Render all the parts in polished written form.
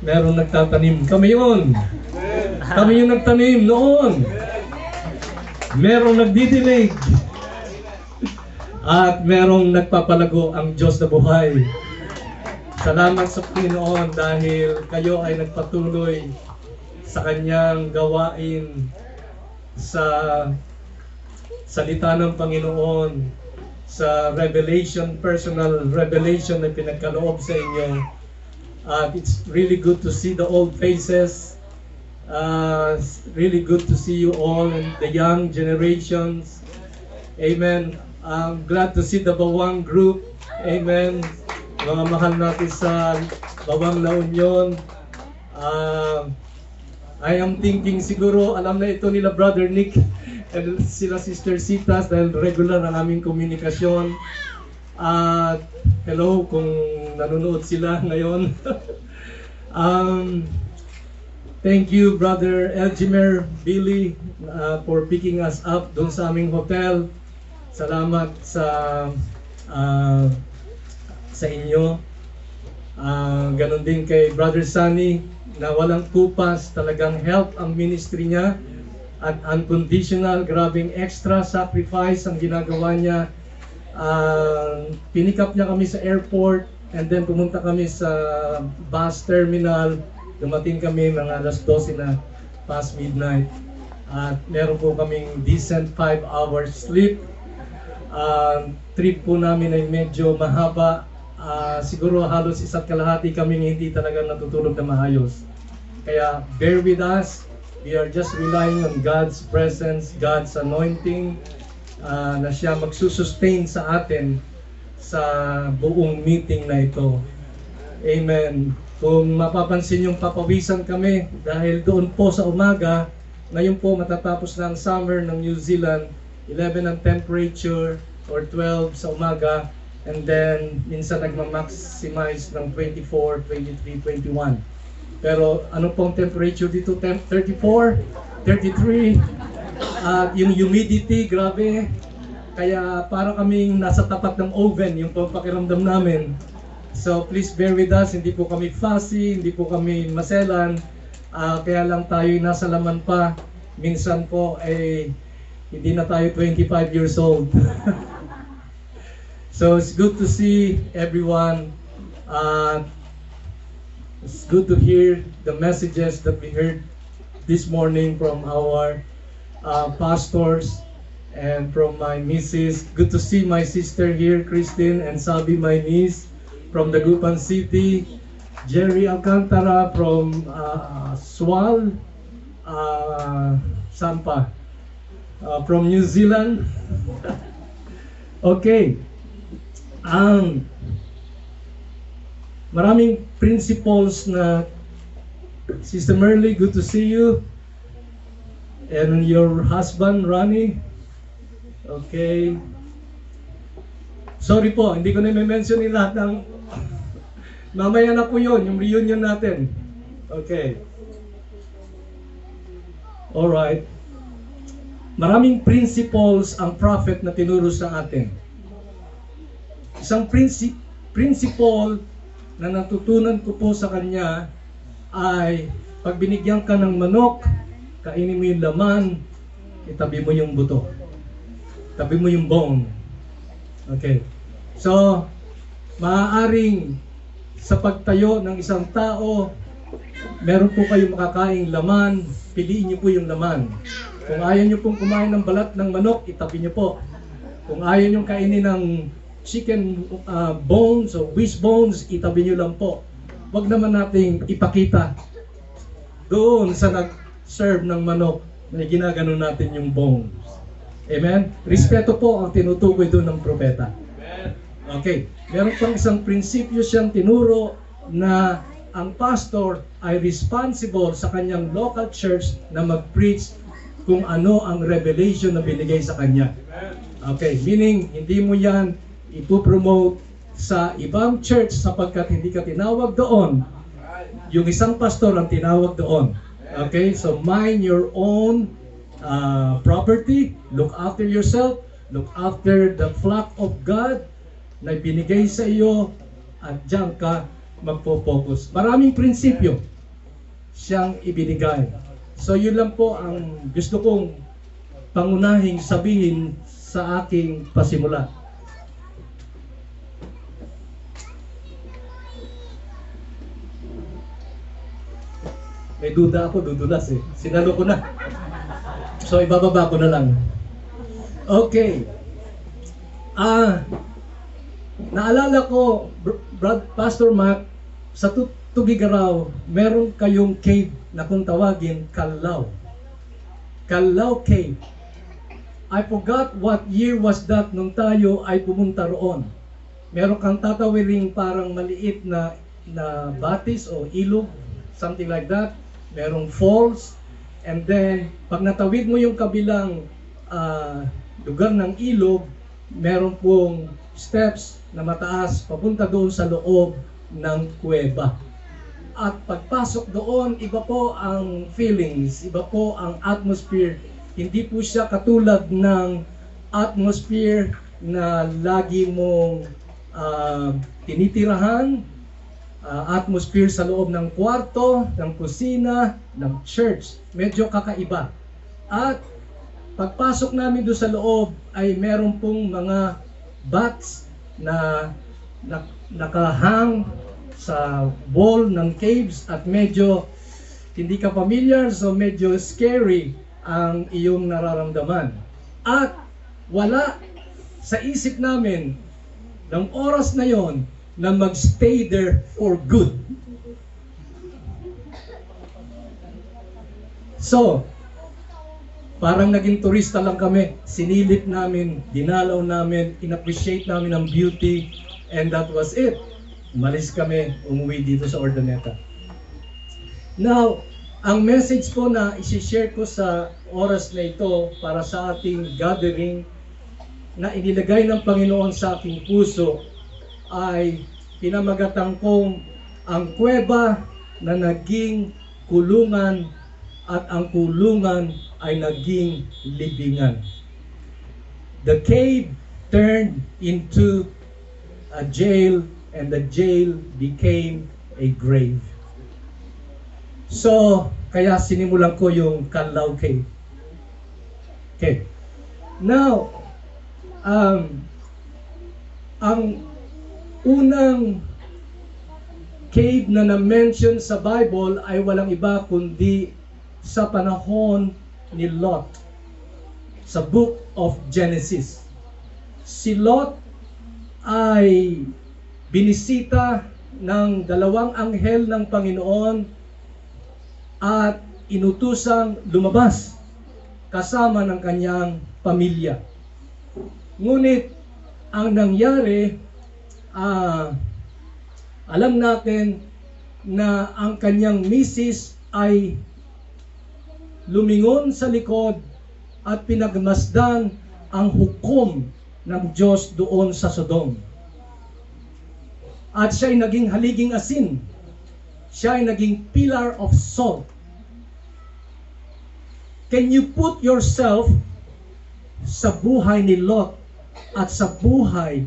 Merong nagtatanim. Kami yun. Kami yung nagtanim noon. Merong nagdidilig. At merong nagpapalago ang Diyos na buhay. Salamat sa Panginoon dahil kayo ay nagpatuloy sa kanyang gawain sa salita ng Panginoon, sa revelation, personal revelation na pinagkaloob sa inyo. It's really good to see the old faces. Really good to see you all and the young generations. Amen. I'm glad to see the Bawang group. Amen. Mga mahal natin sa Bawang La Union. I am thinking siguro, alam na ito nila Brother Nick and sila Sister Citas dahil regular ang aming komunikasyon. Hello kung nanonood sila ngayon. Thank you Brother Elgimer Billy for picking us up doon sa aming hotel. Salamat sa inyo. Ganon din kay Brother Sunny na walang kupas, talagang help ang ministry niya at unconditional, grabing extra sacrifice ang ginagawa niya. Pinik up niya kami sa airport and then pumunta kami sa bus terminal. Dumating kami mga alas 12 na past midnight at meron po kaming decent 5 hours sleep. Trip po namin ay medyo mahaba. Siguro halos 1.5 kami hindi talaga natutulog na maayos. Kaya bear with us. We are just relying on God's presence, God's anointing na siya magsusustain sa atin sa buong meeting na ito. Amen. Kung mapapansin yung papawisan kami dahil doon po sa umaga, ngayon po matatapos na ang summer ng New Zealand, 11 ang temperature or 12 sa umaga. And then, minsan nagma-maximize ng 24, 23, 21. Pero ano pong temperature dito? 34, 33. At yung humidity, grabe. Kaya para kaming nasa tapat ng oven, yung pakiramdam namin. So please bear with us. Hindi po kami fussy, hindi po kami maselan. Kaya lang tayo nasa laman pa. Minsan po, hindi na tayo 25 years old. So it's good to see everyone. It's good to hear the messages that we heard this morning from our pastors and from my missus. Good to see my sister here, Christine, and Sabi, my niece, from the Dagupan City. Jerry Alcantara from Swal, Sampa, from New Zealand. Okay. Maraming principles na Sister Merly, good to see you. And your husband, Ronnie. Okay. Sorry po, hindi ko na i-mention yung lahat ng mamaya na po yun, yung reunion natin. Okay. Alright. Maraming principles ang prophet na tinuro sa atin. Isang principle na natutunan ko po sa kanya ay pag binigyan ka ng manok, kainin mo yung laman, itabi mo yung buto. Tabi mo yung bone. Okay. So, maaaring sa pagtayo ng isang tao, meron po kayong makakaing laman, piliin niyo po yung laman. Kung ayaw niyo pong kumain ng balat ng manok, itabi niyo po. Kung ayaw niyo kainin ng chicken bones o wishbones, itabi nyo lang po. Huwag naman nating ipakita doon sa nag-serve ng manok na ginagano natin yung bones. Amen? Respeto po ang tinutukoy doon ng propeta. Okay. Meron pang isang prinsipyo siyang tinuro na ang pastor ay responsible sa kanyang local church na mag-preach kung ano ang revelation na binigay sa kanya. Okay. Meaning, hindi mo yan ipopromote sa ibang church sapagkat hindi ka tinawag doon. Yung isang pastor ang tinawag doon. Okay? So mind your own property, look after yourself, look after the flock of God na binigay sa iyo at diyan ka magpo-focus. Maraming prinsipyo. siyang ibinigay. So yun lang po ang gusto kong pangunahing sabihin sa aking pasimula. May duda ako, dudulas eh. Sinalo ko na. So ibababa ko na lang. Okay. Naalala ko, Pastor Mac, sa Tugigaraw, meron kayong cave na kung tawagin, Kalaw. Kalaw Cave. I forgot what year was that nung tayo ay pumunta roon. Meron kang tatawiring parang maliit na batis o ilog, something like that. Merong falls, and then pag natawid mo yung kabilang lugar ng ilog, meron pong steps na mataas papunta doon sa loob ng kuweba. At pagpasok doon, iba po ang feelings, iba po ang atmosphere. Hindi po siya katulad ng atmosphere na lagi mong tinitirahan, atmosphere sa loob ng kwarto, ng kusina, ng church. Medyo kakaiba. At pagpasok namin doon sa loob ay meron pong mga bats na nakahang sa wall ng caves at medyo hindi ka familiar, so medyo scary ang iyong nararamdaman. At wala sa isip namin ng oras na yon na magstay there for good. So, parang naging turista lang kami. Sinilip namin, dinalaw namin, in-appreciate namin ang beauty, and that was it. Umalis kami, umuwi dito sa Urdaneta. Now, ang message po na isi-share ko sa oras na ito para sa ating gathering na inilagay ng Panginoon sa aking puso ay pinamagatan kong ang kuweba na naging kulungan at ang kulungan ay naging libingan. The cave turned into a jail and the jail became a grave. So, kaya sinimulan ko yung Kalaw Cave. Okay. Now, ang unang cave na na-mention sa Bible ay walang iba kundi sa panahon ni Lot. Sa Book of Genesis. Si Lot ay binisita ng dalawang anghel ng Panginoon at inutusang lumabas kasama ng kanyang pamilya. Ngunit ang nangyari, alam natin na ang kanyang misis ay lumingon sa likod at pinagmasdan ang hukom ng Diyos doon sa Sodom. At siya ay naging haliging asin. Siya ay naging pillar of salt. Can you put yourself sa buhay ni Lot at sa buhay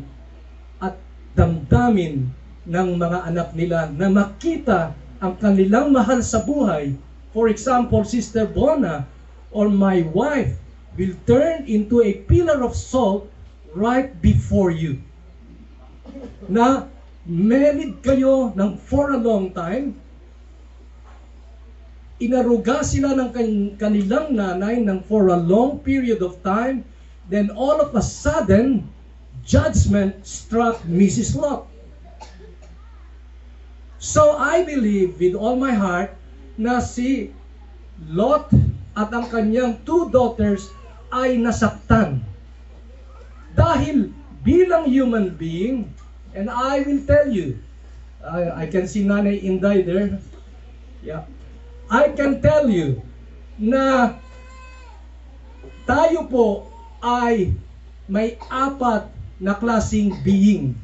at damdamin ng mga anak nila na makita ang kanilang mahal sa buhay? For example, Sister Bona or my wife will turn into a pillar of salt right before you. Na married kayo for a long time, inaruga sila ng kanilang nanay for a long period of time, then all of a sudden, judgment struck Mrs. Lot. So I believe with all my heart na si Lot at ang kanyang two daughters ay nasaktan. Dahil bilang human being, and I will tell you, I can see Nanay Inday there. Yeah. I can tell you na tayo po ay may apat na klaseng being.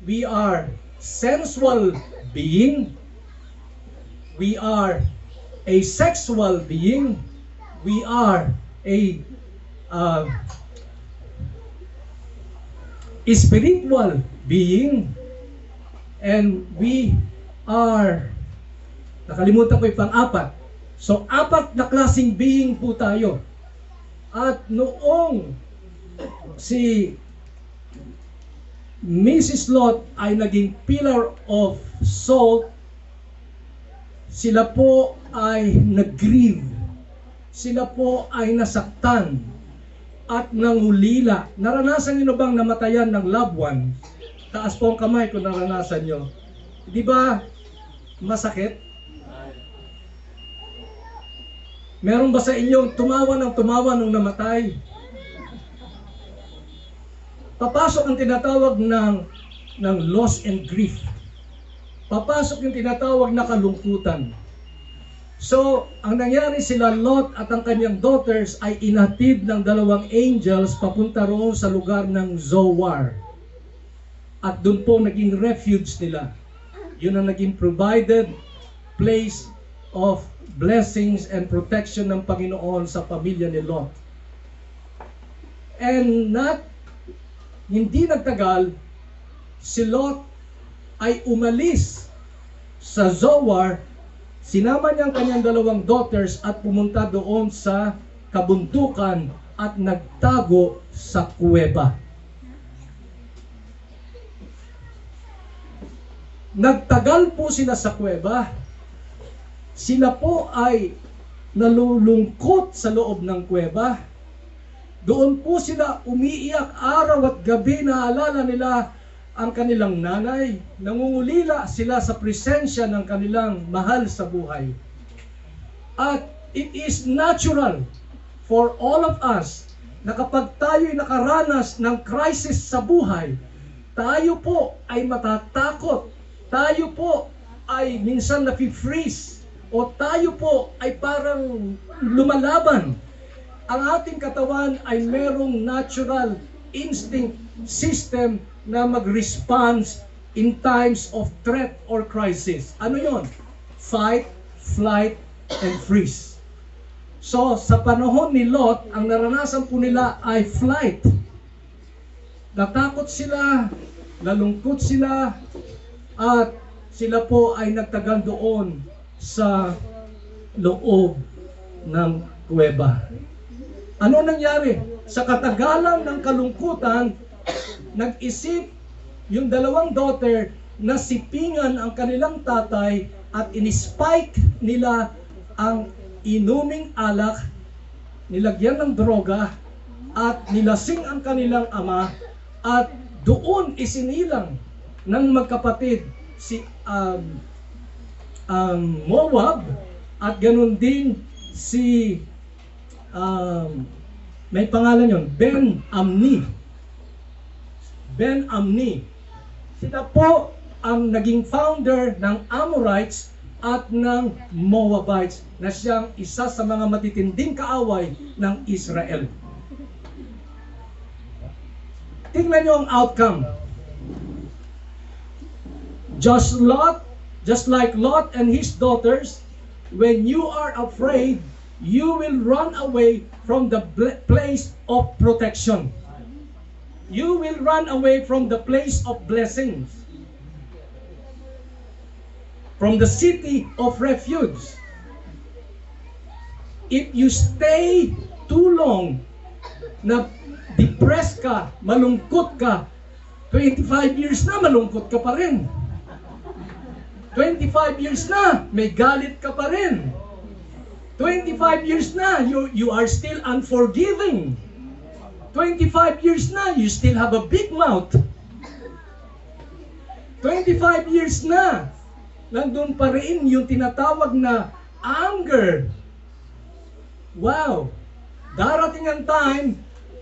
We are sensual being, we are a sexual being, we are a spiritual being, and we are Nakalimutan ko yung pang-apat. So, apat na klaseng being po tayo. At noong si Mrs. Lot ay naging pillar of salt, sila po ay nag-grieve. Sila po ay nasaktan at nangulila. Naranasan niyo na bang namatayan ng loved one? Taas po ang kamay kung naranasan nyo. Di ba masakit? Meron ba sa inyong tumawa nung namatay? Papasok ang tinatawag ng loss and grief. Papasok yung tinatawag na kalungkutan. So, ang nangyari sila Lot at ang kanyang daughters ay inatid ng dalawang angels papunta roon sa lugar ng Zoar. At doon po naging refuge nila. Yun ang naging provided place of blessings and protection ng Panginoon sa pamilya ni Lot. And hindi nagtagal, si Lot ay umalis sa Zoar, sinama niya ang kanyang dalawang daughters at pumunta doon sa kabundukan at nagtago sa kuweba. Nagtagal po sila sa kuweba. Sila po ay nalulungkot sa loob ng kuweba. Doon po sila umiiyak araw at gabi, naalala nila ang kanilang nanay. Nangungulila sila sa presensya ng kanilang mahal sa buhay. At it is natural for all of us na kapag tayo'y nakaranas ng crisis sa buhay, tayo po ay matatakot. Tayo po ay minsan nafi-freeze o tayo po ay parang lumalaban. Ang ating katawan ay merong natural instinct system na mag-response in times of threat or crisis. Ano yon? Fight, flight, and freeze. So, sa panahon ni Lot, ang naranasan po nila ay flight. Natakot sila, nalungkot sila, at sila po ay nagtagal doon sa loob ng kuweba. Ano nangyari? Sa katagalan ng kalungkutan, nag-isip yung dalawang daughter na sipingan ang kanilang tatay at in-spike nila ang inuming alak, nilagyan ng droga, at nilasing ang kanilang ama, at doon isinilang ng magkapatid si Moab at ganun din si may pangalan yon, Ben-Ammi. Ben-Ammi. Sila po ang naging founder ng Amorites at ng Moabites na siyang isa sa mga matitinding kaaway ng Israel. Tingnan niyo ang outcome. Just like Lot and his daughters, when you are afraid, you will run away from the place of protection. You will run away from the place of blessings, from the city of refuge. If you stay too long, na depressed ka, malungkot ka, 25 years na malungkot ka pa rin. 25 years na, may galit ka pa rin. 25 years na, you are still unforgiving. 25 years na, you still have a big mouth. 25 years na, nandun pa rin yung tinatawag na anger. Wow! Darating ang time,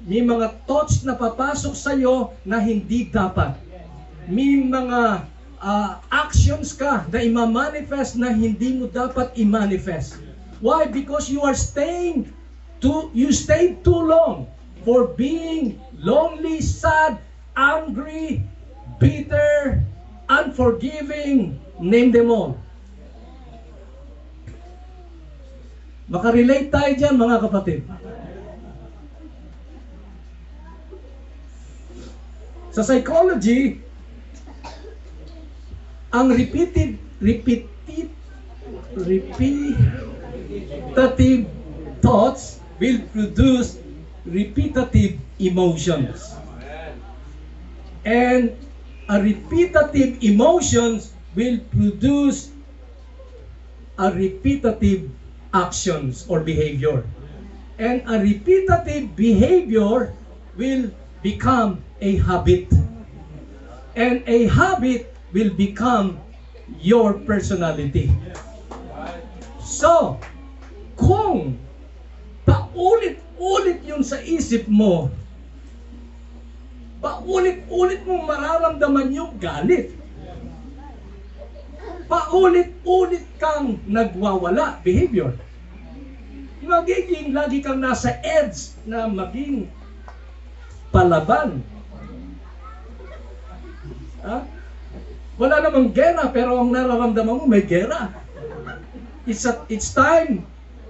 may mga thoughts na papasok sa'yo na hindi dapat. May mga actions ka na ima-manifest na hindi mo dapat i-manifest. Why? Because you stayed too long for being lonely, sad, angry, bitter, unforgiving, name them all. Makarelate tayo dyan, mga kapatid. Sa psychology, ang repetitive thoughts will produce repetitive emotions. And a repetitive emotions will produce a repetitive actions or behavior. And a repetitive behavior will become a habit. And a habit will become your personality. So, kung paulit-ulit yun sa isip mo, paulit-ulit mong mararamdaman yung galit. Paulit-ulit kang nagwawala, behavior. Magiging lagi kang nasa edge na maging palaban. Ha? Wala namang gera, pero ang nararamdaman mo may gera. It's time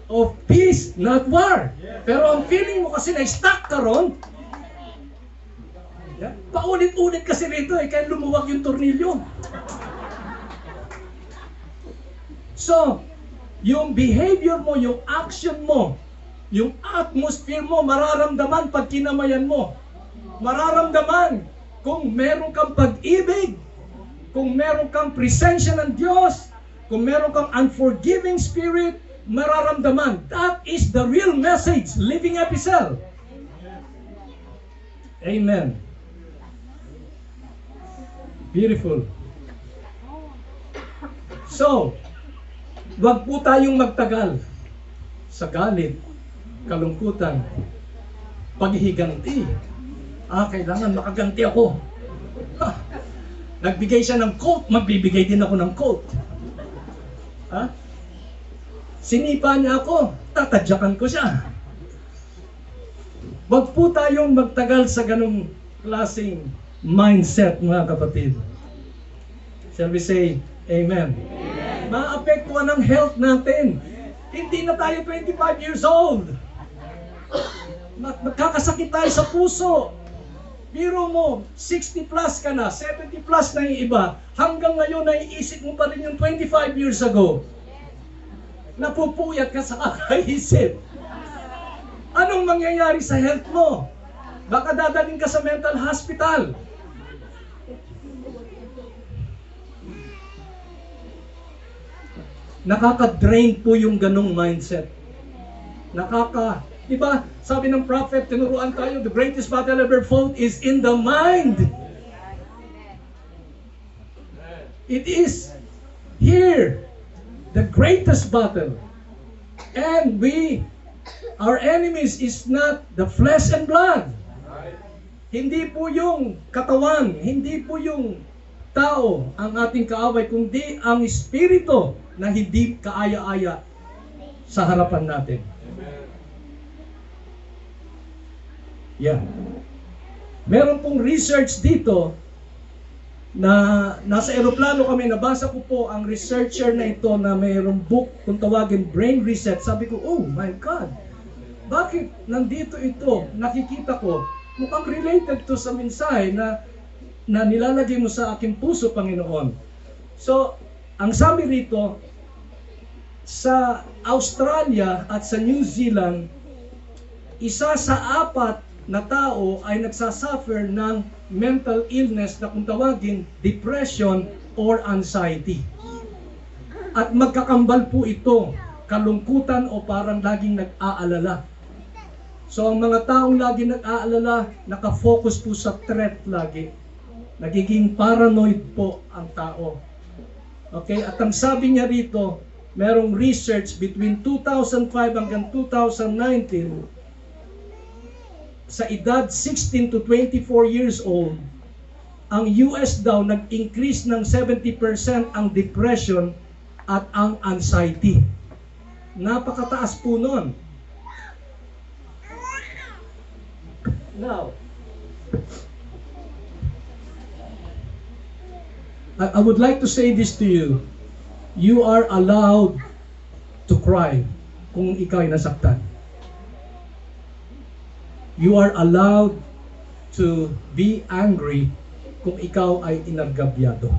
of peace, not war. Pero ang feeling mo kasi na-stuck ka ron, paulit-ulit kasi rito kaya lumuwag yung tornilyo. So, yung behavior mo, yung action mo, yung atmosphere mo, mararamdaman pag kinamayan mo. Mararamdaman kung meron kang pag-ibig, kung meron kang presensya ng Diyos, kung meron kang unforgiving spirit, mararamdaman. That is the real message, living epistle. Amen. Beautiful. So, wag po tayong magtagal sa galit, kalungkutan, paghihiganti. Kailangan makaganti ako. Nagbigay siya ng coat, magbibigay din ako ng coat. Sinipa niya ako, tatadyakan ko siya. Wag po tayong magtagal sa ganung klaseng mindset, mga kapatid. Shall we say, Amen? Amen. Maapektuhan ang health natin. Hindi na tayo 25 years old. Magkakasakit tayo sa puso. Biro mo, 60 plus ka na, 70 plus na yung iba. Hanggang ngayon, naiisip mo pa rin yung 25 years ago. Napupuyat ka sa kakaisip. Anong mangyayari sa health mo? Baka dadaling ka sa mental hospital. Nakaka-drain po yung ganong mindset. Diba? Sabi ng prophet, tinuruan tayo, the greatest battle ever fought is in the mind. It is here, the greatest battle. And our enemies is not the flesh and blood. Hindi po yung katawan, hindi po yung tao ang ating kaaway, kundi ang espiritu na hindi kaaya-aya sa harapan natin. Yeah. Meron pong research dito na nasa eroplano kami, nabasa ko po ang researcher na ito na mayroong book kung tawagin Brain Reset. Sabi ko, oh my God, bakit nandito ito? Nakikita ko, mukhang related to sa mensahe na nilalagay mo sa aking puso, Panginoon. So, ang sabi rito, sa Australia at sa New Zealand, 1 sa 4 na tao ay nagsasuffer ng mental illness na kung tawagin depression or anxiety. At magkakambal po ito, kalungkutan o parang laging nag-aalala. So ang mga taong laging nag-aalala, nakafocus po sa threat lagi. Nagiging paranoid po ang tao. Okay, at ang sabi niya rito, merong research between 2005 hanggang 2019, sa edad 16 to 24 years old, ang US daw nag-increase ng 70% ang depression at ang anxiety. Napakataas po nun. Now, I would like to say this to you. You are allowed to cry kung ikaw ay nasaktan. You are allowed to be angry kung ikaw ay inagabyado.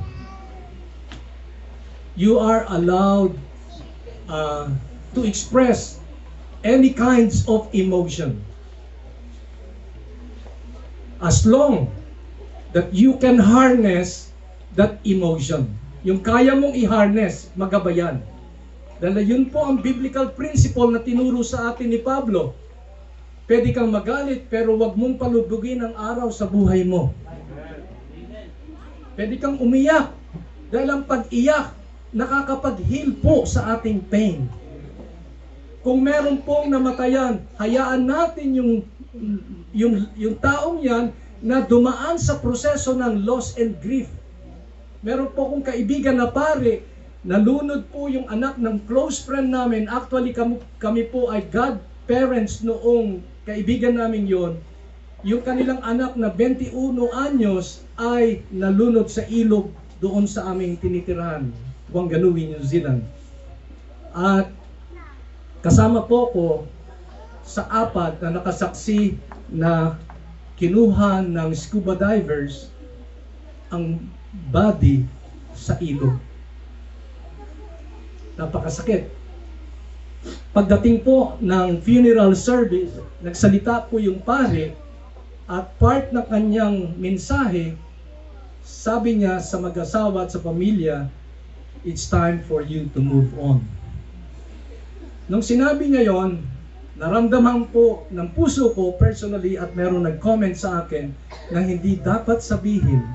You are allowed uh, to express any kinds of emotion. As long that you can harness that emotion. Yung kaya mong i-harness, magabayan. Dahil yun po ang biblical principle na tinuro sa atin ni Pablo. Pwede kang magalit pero wag mong palubugin ang araw sa buhay mo. Pwede kang umiyak dahil ang pag-iyak nakakapag-heal po sa ating pain. Kung meron pong namatayan, hayaan natin yung taong yan na dumaan sa proseso ng loss and grief. Meron po akong kaibigan na pare, nalunod po yung anak ng close friend namin. Actually, kami po ay godparents noong kaibigan namin yon. Yung kanilang anak na 21 anyos ay nalunod sa ilog doon sa aming tinitirahan, Wanganui, New Zealand. At kasama po ko sa apat na nakasaksi na kinuha ng scuba divers ang body sa ilog. Napakasakit. Pagdating po ng funeral service, nagsalita po yung pare at part ng kanyang mensahe, sabi niya sa mag-asawa at sa pamilya, it's time for you to move on. Nung sinabi niya yon, naramdaman po ng puso ko personally at meron nag-comment sa akin na hindi dapat sabihin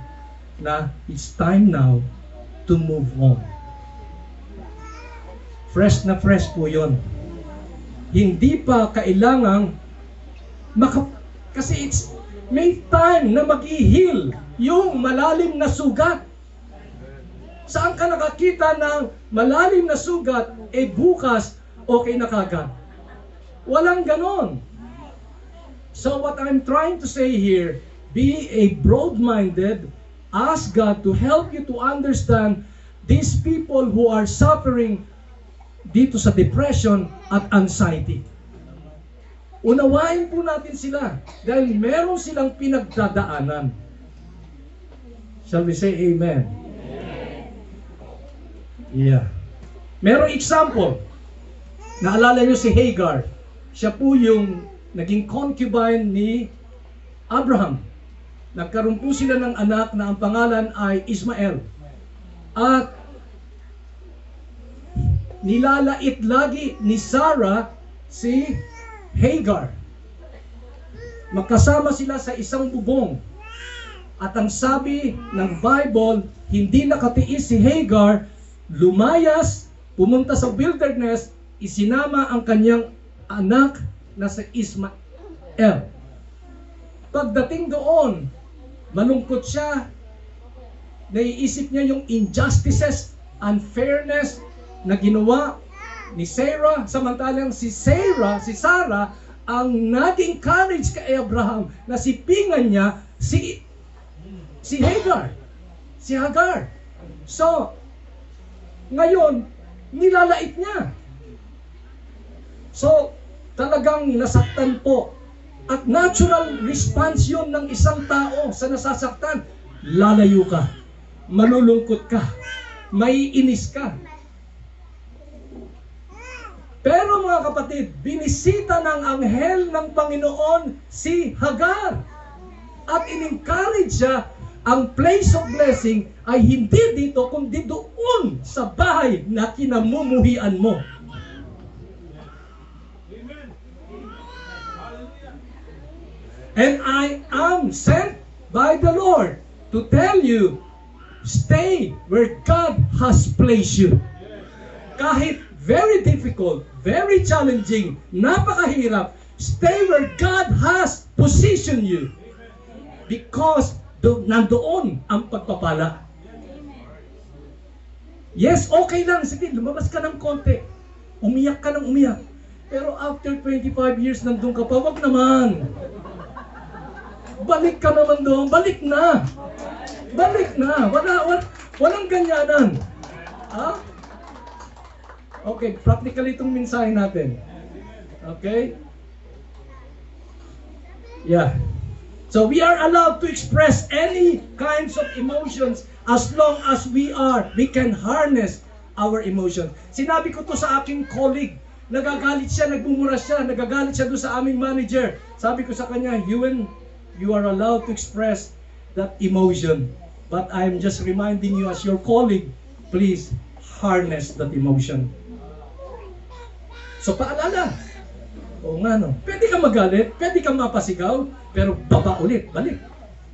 na it's time now to move on. Fresh na fresh po yon. Hindi pa kailangang kasi may time na mag-i-heal yung malalim na sugat. Saan ka nakakita ng malalim na sugat, bukas okay na kagad? Walang ganon. So what I'm trying to say here, be a broad-minded, ask God to help you to understand these people who are suffering dito sa depression at anxiety. Unawain po natin sila dahil meron silang pinagdadaanan. Shall we say amen? Yeah. Merong example. Naalala nyo si Hagar. Siya po yung naging concubine ni Abraham. Nagkaroon po sila ng anak na ang pangalan ay Ismael. At nilalait lagi ni Sarah si Hagar. Magkasama sila sa isang bubong. At ang sabi ng Bible, hindi nakatiis si Hagar, lumayas, pumunta sa wilderness, isinama ang kanyang anak na si Ismael. Pagdating doon, malungkot siya, naiisip niya yung injustices, unfairness na ginawa ni Sarah, samantalang si Sarah, ang nag-encourage kay Abraham na sipingan niya si Hagar. So, ngayon, nilalait niya. So, talagang nasaktan po. At natural response yun ng isang tao sa nasasaktan. Lalayo ka. Malulungkot ka. Maiinis ka. Pero mga kapatid, binisita ng anghel ng Panginoon si Hagar. At in-encourage siya, ang place of blessing ay hindi dito, kundi doon sa bahay na kinamumuhian mo. And I am sent by the Lord to tell you, stay where God has placed you. Kahit very difficult, very challenging, napakahirap, stay where God has positioned you. Because nandoon ang pagpapala. Yes, okay lang. Sige, lumabas ka ng konti. Umiyak ka ng umiyak. Pero after 25 years nandun ka pa, wag naman. Balik ka naman doon. Balik na. Balik na. Walang ganyanan. Ha? Okay, practically itong mensahe natin. Okay? Yeah. So we are allowed to express any kinds of emotions as long as we can harness our emotion. Sinabi ko to sa aking colleague. Nagagalit siya, nagmumura siya, nagagalit siya doon sa aming manager. Sabi ko sa kanya, Ewan, you are allowed to express that emotion. But I'm just reminding you as your colleague, please harness that emotion. So paalala. Oo nga no. Pwede ka magalit, pwede ka mapasigaw, pero baba ulit, balik.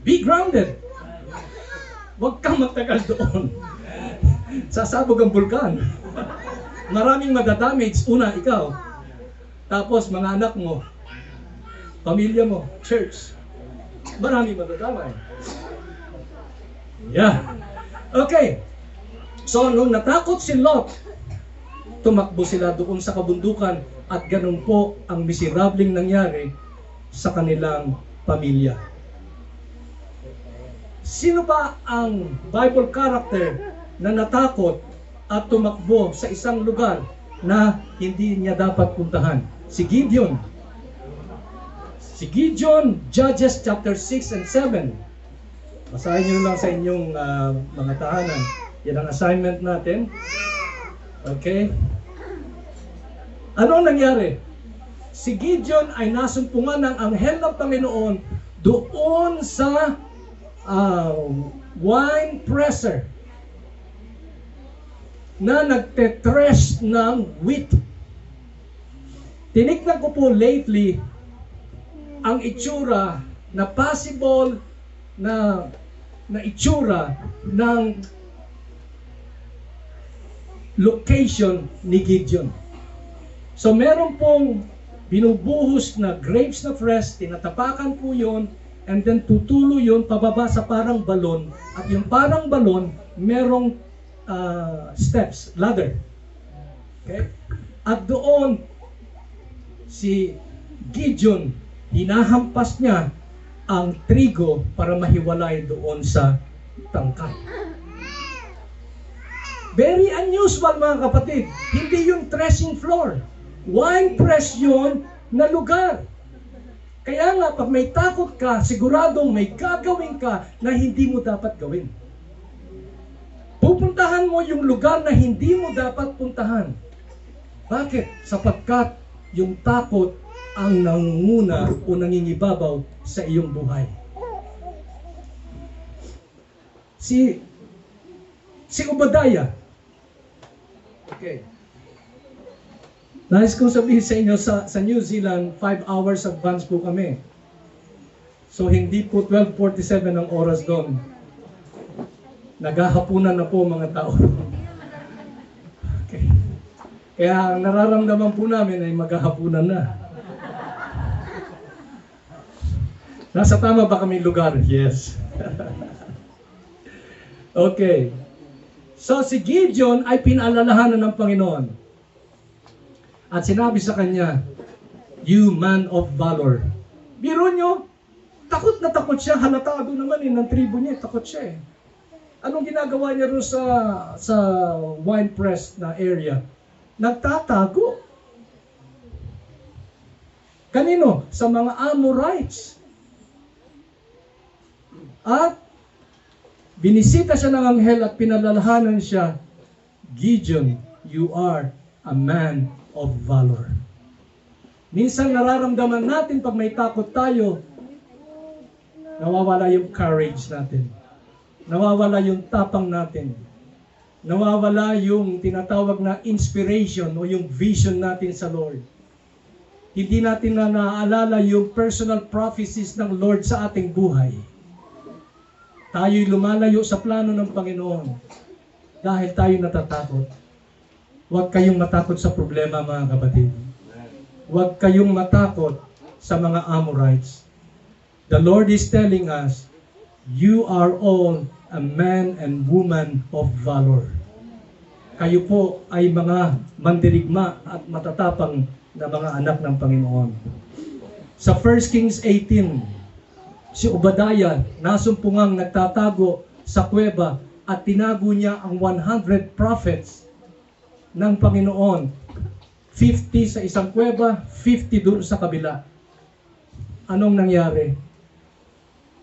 Be grounded. Huwag kang magtagal doon. Sasabog ang bulkan. Maraming madadamage. Una, ikaw. Tapos, mga anak mo. Pamilya mo. Church. Maraming madadamay. Yeah. Okay. So, nung natakot si Lot, tumakbo sila doon sa kabundukan at ganun po ang miserableng nangyari sa kanilang pamilya. Sino ba ang Bible character na natakot at tumakbo sa isang lugar na hindi niya dapat puntahan? Si Gideon. Si Gideon, Judges chapter 6 and 7. Basahin nyo lang sa inyong mga tahanan. Yan ang assignment natin. Okay? Ano ang nangyari? Si Gideon ay nasumpungan ng anghel ng Panginoon doon sa wine presser na nagtetres ng wheat. Tinignan ko po lately ang itsura na possible na itsura ng location ni Gideon. So meron pong binubuhos na grapes na fresh, tinatapakan po yun, and then tutulo yun pababa sa parang balon. At yung parang balon, merong steps, ladder. Okay? At doon, si Gideon, hinahampas niya ang trigo para mahiwalay doon sa tangkay. Very unusual mga kapatid. Hindi yung threshing floor. Wine press yun na lugar. Kaya nga, pag may takot ka, siguradong may gagawin ka na hindi mo dapat gawin. Pupuntahan mo yung lugar na hindi mo dapat puntahan. Bakit? Sapagkat yung takot ang nangunguna o nangingibabaw sa iyong buhay. Si Obadiah. Okay. Nais kong sabihin sa inyo, sa New Zealand, 5 hours advance po kami. So hindi po 12:47 ang oras doon. Naghahapunan na po mga tao. Okay. Kaya ang nararamdaman po namin ay maghahapunan na. Nasa tama ba kami lugar? Yes. Okay. So si Gideon ay pinaalalahanan ng Panginoon. At sinabi sa kanya, you man of valor. Biro nyo, takot na takot siya. Halatado naman ng tribo niya. Takot siya eh. Anong ginagawa niya rin sa wine press na area? Nagtatago. Kanino? Sa mga Amorites. At binisita siya ng anghel at pinalalahanan siya, Gideon, you are a man of valor. Minsan nararamdaman natin pag may takot tayo, nawawala yung courage natin. Nawawala yung tapang natin. Nawawala yung tinatawag na inspiration o yung vision natin sa Lord. Hindi natin na naaalala yung personal prophecies ng Lord sa ating buhay. Tayo'y lumalayo sa plano ng Panginoon dahil tayo natatakot. Huwag kayong matakot sa problema, mga kapatid. Huwag kayong matakot sa mga Amorites. The Lord is telling us, you are all a man and woman of valor. Kayo po ay mga mandirigma at matatapang na mga anak ng Panginoon. Sa 1 Kings 18, si Obadiah nasumpungang nagtatago sa kuweba at tinago niya ang 100 prophets ng Panginoon. 50 sa isang kuweba, 50 doon sa kabila. Anong nangyari?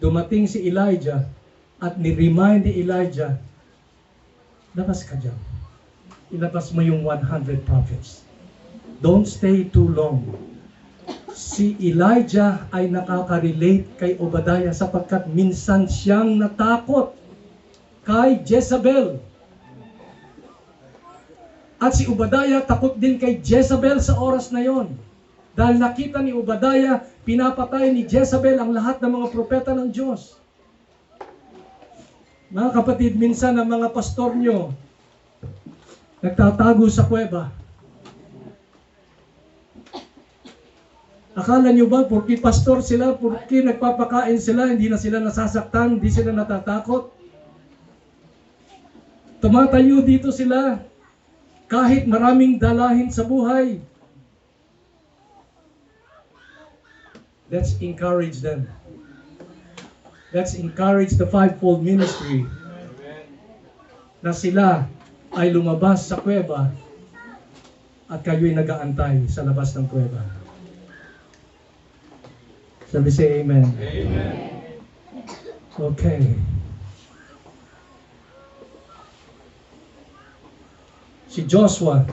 Dumating si Elijah at ni-remind ni Elijah, labas ka dyan. ilabas mo yung 100 prophets. Don't stay too long. Si Elijah ay nakaka-relate kay Obadiah sapagkat minsan siyang natakot kay Jezebel. At si Obadiah takot din kay Jezebel sa oras na yon. Dahil nakita ni Obadiah, pinapatay ni Jezebel ang lahat ng mga propeta ng Diyos. Mga kapatid, minsan ang mga pastor nyo nagtatago sa kuweba. Akala nyo ba, porque pastor sila, porque nagpapakain sila, hindi na sila nasasaktan, hindi sila natatakot? Tumatayo dito sila, kahit maraming dalahin sa buhay. Let's encourage them. Let's encourage the fivefold ministry na sila ay lumabas sa kuweba at kayo'y nag-aantay sa labas ng kuweba. Sabi say amen. Amen. Okay. Si Joshua,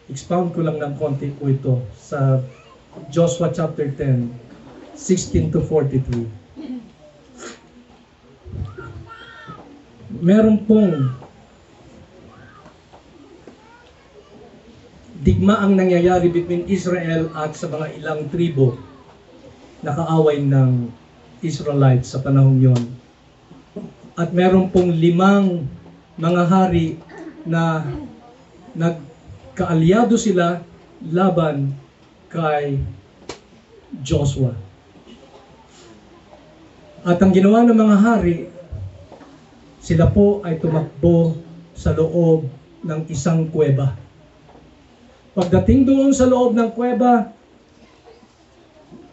expound ko lang ng konti po ito sa Joshua chapter 10, 16 to 43. Meron pong digmaang nangyayari between Israel at sa mga ilang tribo na kaaway ng Israelites sa panahon yon. At meron pong 5 mga hari na nagkaalyado sila laban kay Joshua. At ang ginawa ng mga hari, sila po ay tumakbo sa loob ng isang kuweba. Pagdating doon sa loob ng kuweba,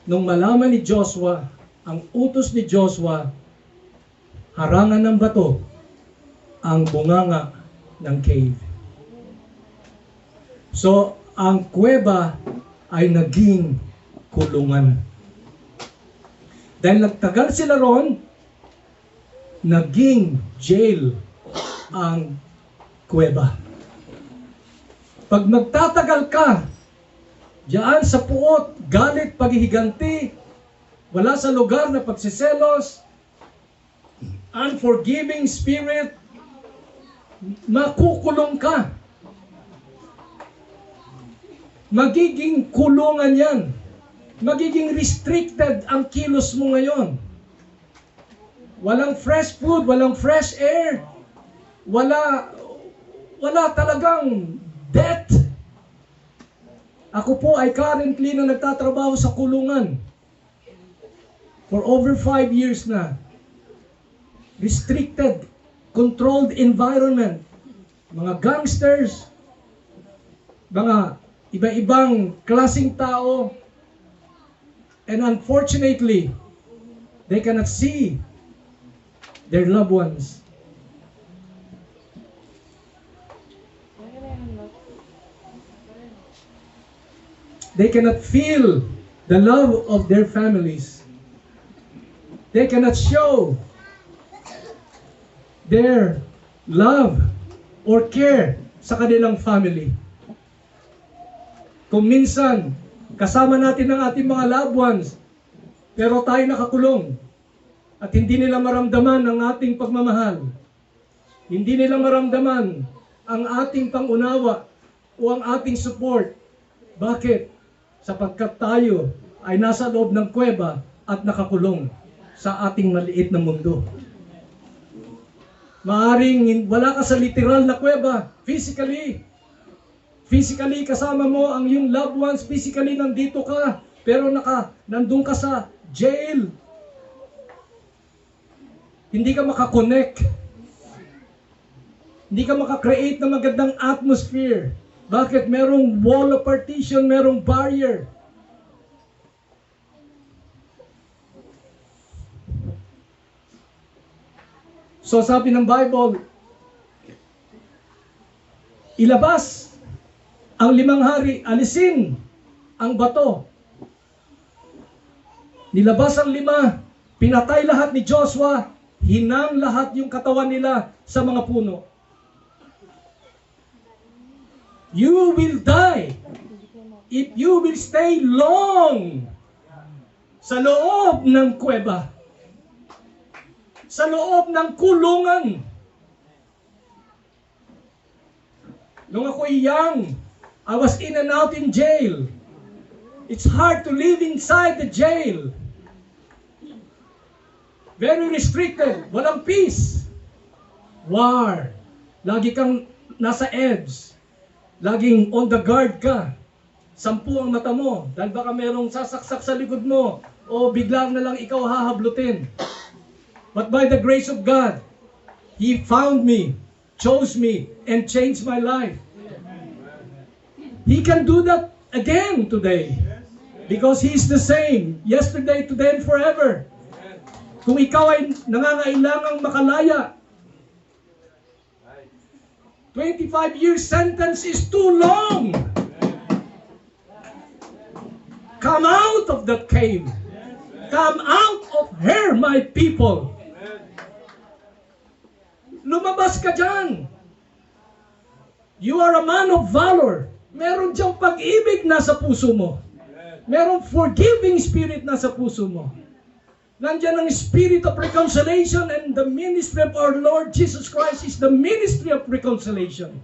nung malaman ni Joshua, ang utos ni Joshua, harangan ng bato ang bunganga ng cave. So, ang kuweba ay naging kulungan. Dahil nagtagal sila ron, naging jail ang kuweba. Pag magtatagal ka diyan sa puot, galit, paghihiganti, wala sa lugar na pagsiselos, unforgiving spirit, makukulong ka. Magiging kulungan yan. Magiging restricted ang kilos mo ngayon. Walang fresh food, walang fresh air, wala talagang death. Ako po ay currently na nagtatrabaho sa kulungan for over 5 years na. Restricted, controlled environment. Mga gangsters, mga iba-ibang klaseng tao, and unfortunately, they cannot see their loved ones. They cannot feel the love of their families. They cannot show their love or care sa kanilang family. Kung minsan, kasama natin ang ating mga loved ones, pero tayo nakakulong at hindi nila maramdaman ang ating pagmamahal. Hindi nila maramdaman ang ating pangunawa o ang ating support. Bakit? Sapagkat tayo ay nasa loob ng kuweba at nakakulong sa ating maliit na mundo. Maaring wala ka sa literal na kuweba, physically. Physically kasama mo ang iyong loved ones, physically nandito ka, pero nandun ka sa jail. Hindi ka makakonect. Hindi ka makakreate ng magandang atmosphere. Bakit? Merong wall of partition, merong barrier. So sabi ng Bible, ilabas ang 5 hari, alisin ang bato. Nilabas ang 5, pinatay lahat ni Joshua, hinang lahat yung katawan nila sa mga puno. You will die if you will stay long sa loob ng kuweba, sa loob ng kulungan. Nung ako'y young, I was in and out in jail. It's hard to live inside the jail. Very restricted. Walang peace. War. Lagi kang nasa edge. Laging on the guard ka. 10 ang mata mo. Dahil baka merong sasaksak sa likod mo. O biglang na lang ikaw hahablutin. But by the grace of God, He found me, chose me, and changed my life. He can do that again today. Because He is the same. Yesterday, today, and forever. Kung ikaw ay nangangailangang makalaya, 25 years sentence is too long. Come out of that cave. Come out of her, my people. Lumabas ka dyan. You are a man of valor. Meron diyang pag-ibig nasa puso mo. Meron forgiving spirit nasa puso mo. Nandiyan ang spirit of reconciliation, and the ministry of our Lord Jesus Christ is the ministry of reconciliation.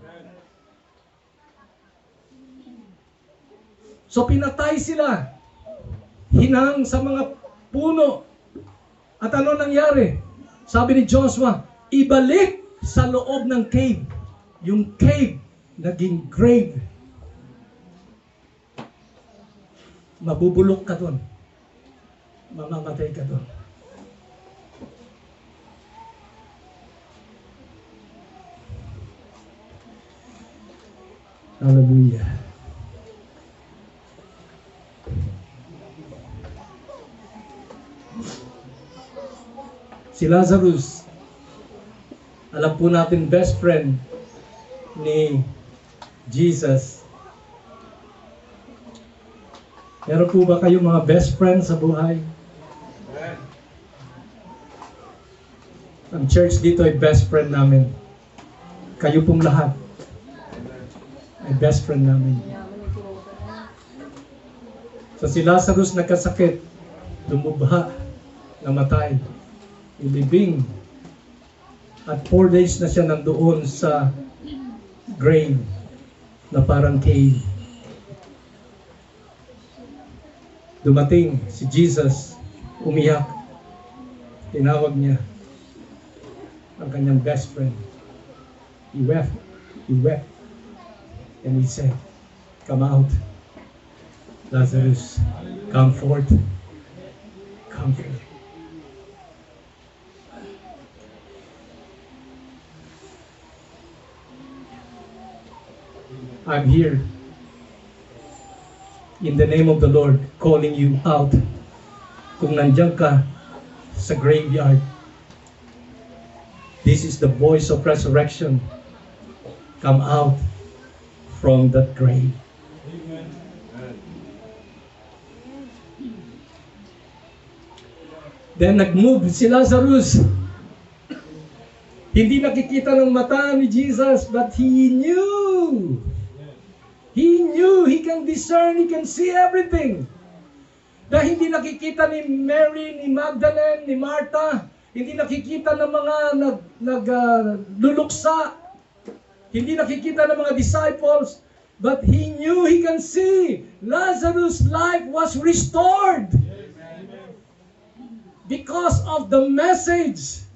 So pinatay sila, hinang sa mga puno. At ano nangyari? Sabi ni Joshua, ibalik sa loob ng cave. Yung cave naging grave. Mabubulok ka doon. Mamamatay ka doon. Hallelujah. Si Lazarus, alam po natin best friend ni Jesus. Meron po ba kayong mga best friends sa buhay? Ang church dito ay best friend namin. Kayo pong lahat ay best friend namin. So si Lazarus nagkasakit, lumubha, namatay, ilibing. At 4 days na siya nandoon sa grave na parang cave. Dumating si Jesus, umiyak. Tinawag niya ang kanyang best friend. He wept. And he said, come out. Lazarus, come forth. Come forth. I'm here in the name of the Lord, calling you out. Kung nandiyan ka sa graveyard, this is the voice of resurrection. Come out from that grave. Then nag-move si Lazarus. Hindi nakikita ng mata ni Jesus, but he knew. He knew, he can discern, he can see everything. Dahil hindi nakikita ni Mary, ni Magdalene, ni Martha, hindi nakikita ng mga nagluluksa, hindi nakikita ng mga disciples, but he knew, he can see. Lazarus' life was restored because of the message,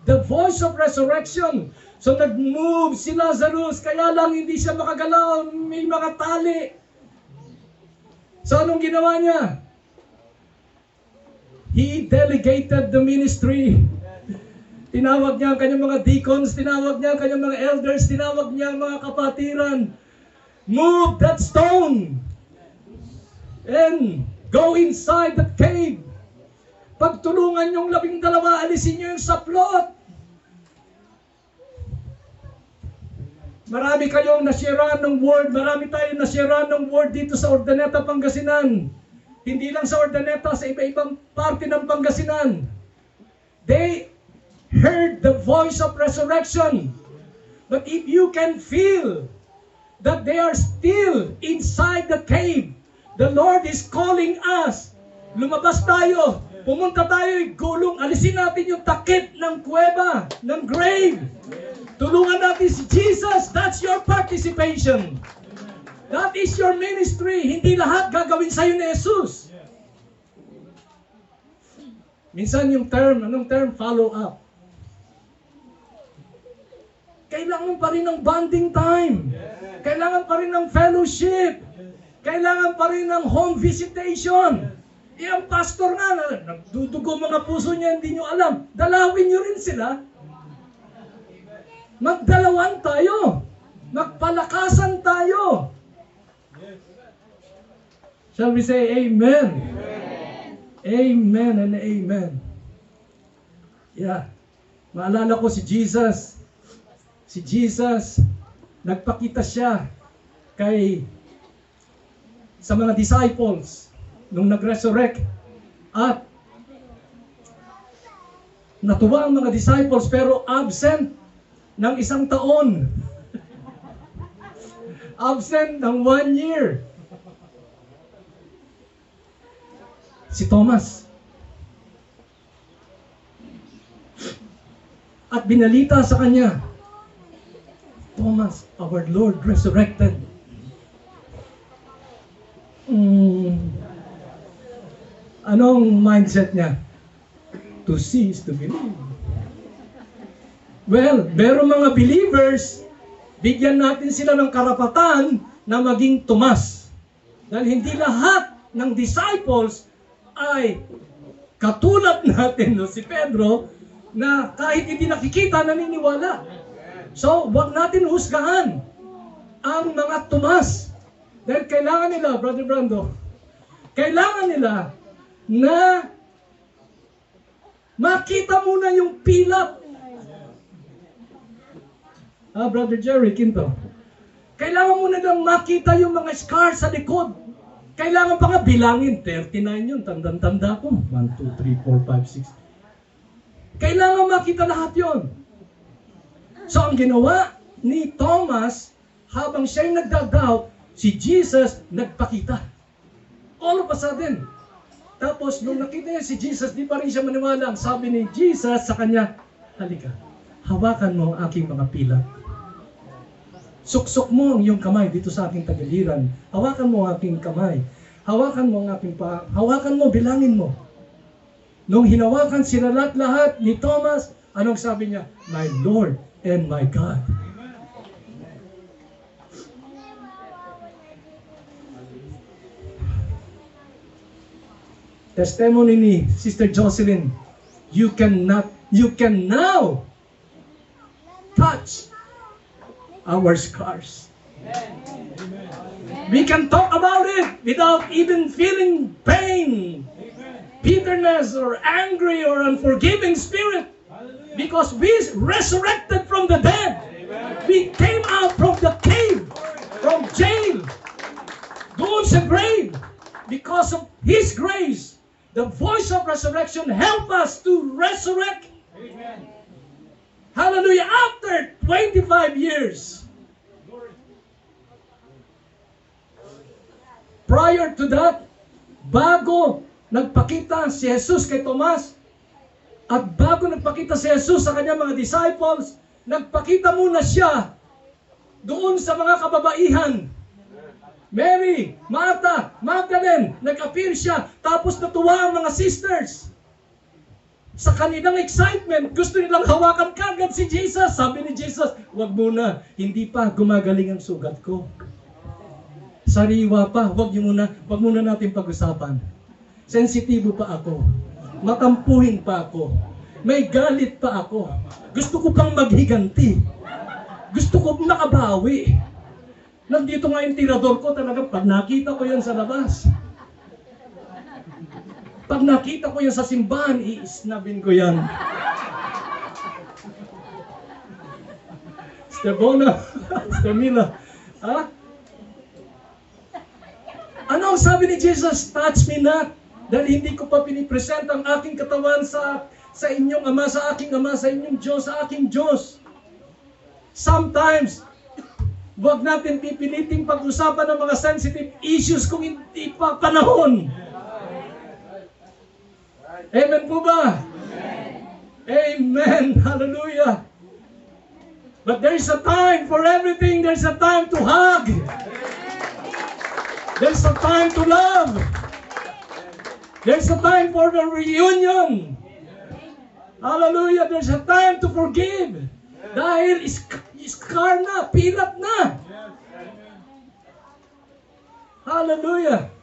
the voice of resurrection. So nag-move si Lazarus, kaya lang hindi siya makagalaw, may mga tali. So anong ginawa niya? He delegated the ministry. Tinawag niya ang kanyang mga deacons, tinawag niya ang kanyang mga elders, tinawag niya ang mga kapatiran. Move that stone and go inside that cave. Pagtulungan yung 12, alisin niyo yung saplot. Marami kayong nasiraan ng word, marami tayong nasiraan ng word dito sa Urdaneta, Pangasinan. Hindi lang sa Urdaneta, sa iba-ibang parte ng Pangasinan. They heard the voice of resurrection. But if you can feel that they are still inside the cave. The Lord is calling us. Lumabas tayo. Pumunta tayo, gulong. Alisin natin yung takip ng kuweba, ng grave. Tulungan natin si Jesus. That's your participation. That is your ministry. Hindi lahat gagawin sa'yo ni Jesus. Minsan yung term, anong term? Follow up. Kailangan pa rin ng bonding time. Kailangan pa rin ng fellowship. Kailangan pa rin ng home visitation. Ang pastor nga, nagdudugo mga puso niya, hindi nyo alam. Dalawin nyo rin sila. Magdalawan tayo. Magpalakasan tayo. Shall we say amen? Amen and amen. Yeah. Maalala ko si Jesus. Si Jesus, nagpakita siya sa mga disciples nung nag-resurrect. At natuwa ang mga disciples pero absent ng 1 taon. Absent ng 1 year. Si Thomas. At binalita sa kanya, Thomas, our Lord resurrected. Anong mindset niya? To see is to believe. Well, meron mga believers, bigyan natin sila ng karapatan na maging Tomas. Dahil hindi lahat ng disciples ay katulad natin, no, si Pedro, na kahit hindi nakikita, naniniwala. So, wag natin husgahan ang mga Tomas. Dahil kailangan nila, Brother Brando, kailangan nila na makita muna yung pilak. Brother Jerry Quinto. Kailangan muna lang makita yung mga scars sa likod. Kailangan pa nga bilangin. 39 yun. Tanda-tanda ko. 1, 2, 3, 4, 5, 6. Kailangan makita lahat yun. So, ang ginawa ni Thomas, habang siya'y nagdadoubt, si Jesus nagpakita. All of a sudden. Tapos, nung nakita niya si Jesus, di pa rin siya maniwala. Ang sabi ni Jesus sa kanya, halika, hawakan mo ang aking mga pilak. Suksok mo ang iyong kamay dito sa aking tagiliran. Hawakan mo ang aking kamay. Hawakan mo ang aking paa. Hawakan mo, bilangin mo. Nung hinawakan sila lahat ni Thomas, anong sabi niya? My Lord and my God. Testimony ni Sister Jocelyn, you can now touch our scars. We can talk about it without even feeling pain, bitterness, or angry, or unforgiving spirit. Because we resurrected from the dead. We came out from the cave, from jail, doon sa grave. Because of His grace, the voice of resurrection help us to resurrect. Amen. Hallelujah. After 25 years. Prior to that, bago nagpakita si Jesus kay Tomas, at bago nagpakita si Jesus sa kanyang mga disciples, nagpakita muna siya doon sa mga kababaihan. Mary, Martha, Magdalene, nag-appear siya, tapos natuwa ang mga sisters. Sa kanilang excitement, gusto nilang hawakan kagad si Jesus. Sabi ni Jesus, wag muna, hindi pa gumagaling ang sugat ko. Sariwa pa, wag muna natin pag-usapan. Sensitibo pa ako. Matampuhin pa ako. May galit pa ako. Gusto ko pang maghiganti. Gusto ko makabawi. Nandito nga yung tirador ko talaga, pag nakita ko yan sa labas. Pag nakita ko yan sa simbahan, iisnabin ko yan. Sister Bona, Sister Mila, ha? Ano ang sabi ni Jesus? Touch me not. Dahil hindi ko pa pinipresent ang aking katawan sa inyong Ama, sa aking Ama, sa inyong Diyos, sa aking Diyos. Sometimes, Huwag natin pipiliting pag-usapan ng mga sensitive issues kung hindi pa panahon. Amen po ba? Amen. Hallelujah. But there's a time for everything. There's a time to hug. There's a time to love. There's a time for the reunion. Hallelujah. There's a time to forgive. Dahil iskar na, pilat na. Hallelujah.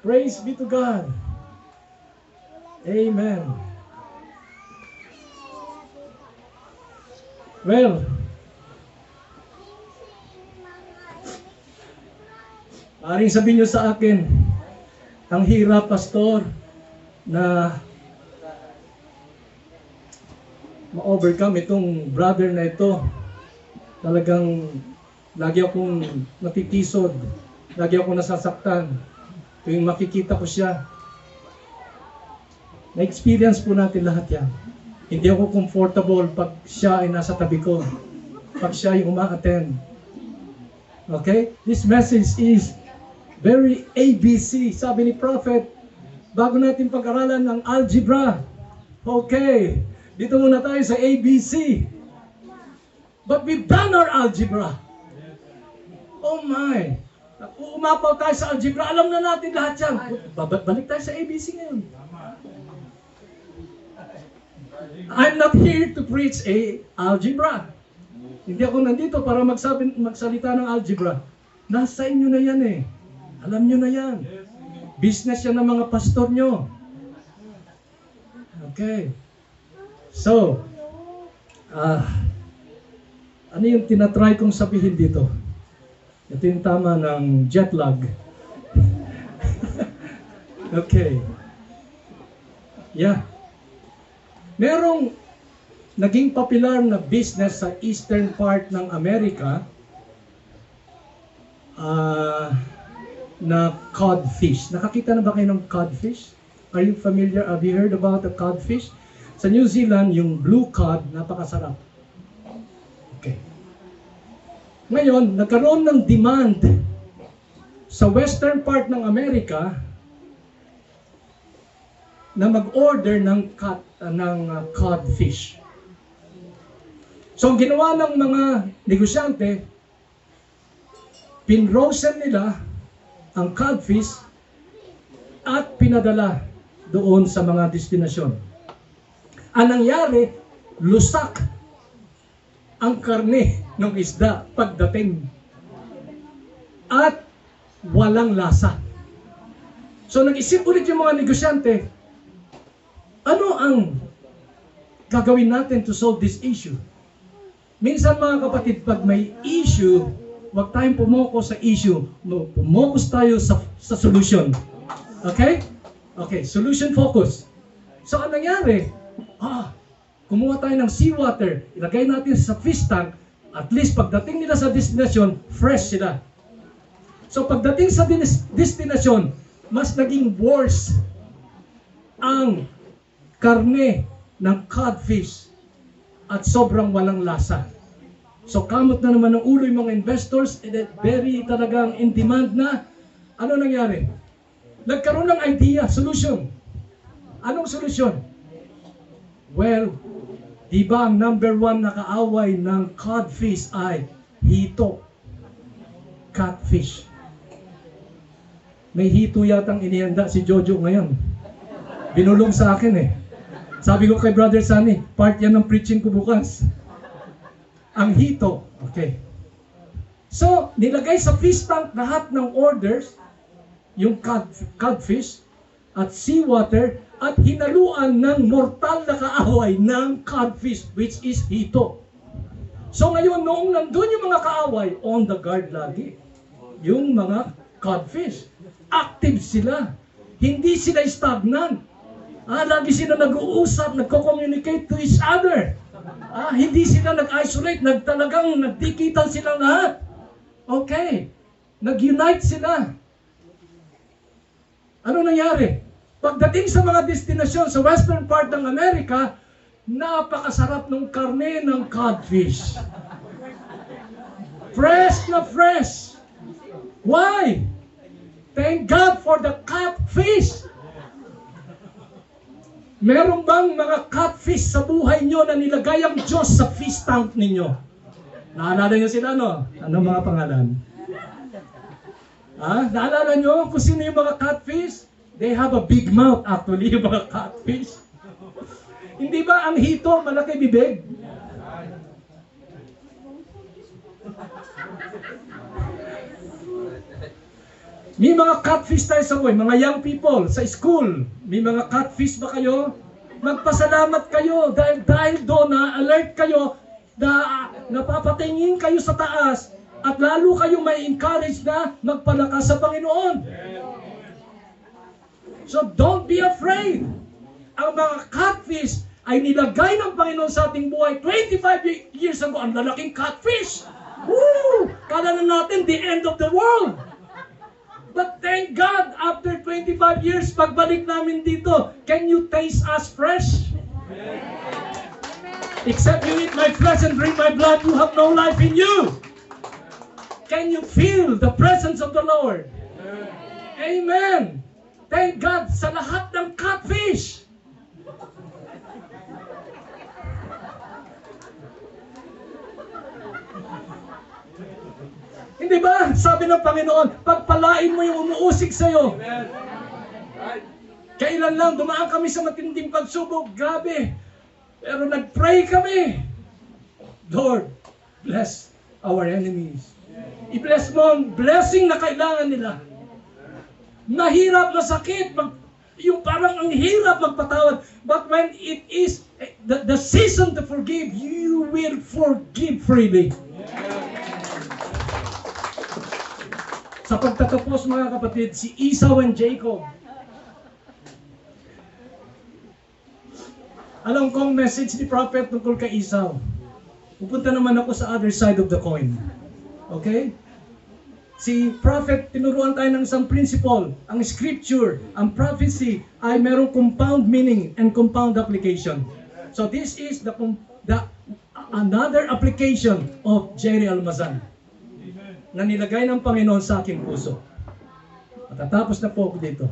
Praise be to God. Amen. Well, maaaring sabihin nyo sa akin, ang hirap, pastor, na ma-overcome itong brother na ito. Talagang lagi akong natitisod, lagi akong nasasaktan tuwing makikita ko siya. Na-experience po natin lahat yan. Hindi ako comfortable pag siya ay nasa tabi ko, pag siya ay uma-attend. Okay? This message is very ABC. Sabi ni Prophet, bago natin pag-aralan ng algebra. Okay, dito muna tayo sa ABC. But we've done our algebra. Oh my! Umapaw tayo sa algebra, alam na natin lahat yan. Balik tayo sa ABC ngayon. I'm not here to preach algebra. Hindi ako nandito para magsalita ng algebra. Nasa inyo na yan eh. Alam nyo na yan. Business yan ng mga pastor nyo. Okay. So, ano yung tinatry kong sabihin dito? Ito yung tama ng jet lag. Okay. Yeah. Merong naging popular na business sa eastern part ng Amerika na codfish. Nakakita na ba kayo ng codfish? Are you familiar? Have you heard about the codfish? Sa New Zealand, yung blue cod, napakasarap. Okay. Ngayon, nagkaroon ng demand sa western part ng Amerika na mag-order ng codfish. So, ang ginawa ng mga negosyante, pinrosen nila ang codfish at pinadala doon sa mga destinasyon. Ang nangyari, lusak ang karne ng isda pagdating at walang lasa. So, nag-isip ulit yung mga negosyante, ano ang gagawin natin to solve this issue? Minsan mga kapatid, pag may issue, huwag tayong pumoko sa issue. Pumokus tayo sa solution. Okay? Okay, solution focus. So, ang nangyari, kumuha tayo ng seawater, ilagay natin sa fish tank, at least pagdating nila sa destination, fresh sila. So, pagdating sa destination, mas naging worse ang karne ng codfish at sobrang walang lasa. So kamot na naman ng ulo yung mga investors, very talagang in demand na. Ano nangyari? Nagkaroon ng idea, solution. Anong solution? Well, di ba ang number one na kaaway ng codfish ay hito? Catfish. May hito yatang inihanda si Jojo ngayon. Binulong sa akin eh. Sabi ko kay Brother Sunny, part yan ng preaching ko bukas. Ang hito. Okay. So, nilagay sa fish tank lahat ng orders, yung codfish at seawater, at hinaluan ng mortal na kaaway ng codfish, which is hito. So ngayon, noong nandun yung mga kaaway, on the guard lagi. Yung mga codfish. Active sila. Hindi sila stagnant. Lagi sila nag-uusap, nagko-communicate to each other. Hindi sila nag-isolate, talagang nagdikitan sila lahat. Okay. Nag-unite sila. Ano nangyari? Pagdating sa mga destinasyon sa western part ng Amerika, napakasarap ng karne ng codfish. Fresh na fresh. Why? Thank God for the catfish. Meron bang mga catfish sa buhay nyo na nilagay ang Diyos sa fish tank ninyo? Naalala nyo sila, no? Ano mga pangalan? Naalala nyo kung sino yung mga catfish? They have a big mouth actually, yung mga catfish. Hindi ba ang hito malaki bibig? May mga catfish tayo sa buhay, mga young people sa school. May mga catfish ba kayo? Magpasalamat kayo dahil doon na alert kayo, napapatingin kayo sa taas at lalo kayo may encourage na magpalakas sa Panginoon. So don't be afraid. Ang mga catfish ay nilagay ng Panginoon sa ating buhay 25 years ago. Ang lalaking catfish. Woo! Kala na natin the end of the world. But thank God, after 25 years, pagbalik namin dito, can you taste us fresh? Except you eat my flesh and drink my blood, you have no life in you. Can you feel the presence of the Lord? Amen. Thank God sa lahat ng catfish. Hindi ba? Sabi ng Panginoon, pagpalain mo yung umuusig sa'yo. Kailan lang, dumaan kami sa matinding pagsubok. Grabe. Pero nag-pray kami. Lord, bless our enemies. I-bless mo ang blessing na kailangan nila. Mahirap, masakit, yung parang ang hirap magpatawad. But when it is the season to forgive, you will forgive freely. Sa pagtatapos mga kapatid, si Esau and Jacob. Alam kong message ni Prophet tungkol kay Esau. Pupunta naman ako sa other side of the coin. Okay? Si Prophet, tinuruan tayo ng isang principle. Ang scripture, ang prophecy, ay merong compound meaning and compound application. So this is another application of Jerry Almazan na nilagay ng Panginoon sa aking puso. Matatapos na po ako dito.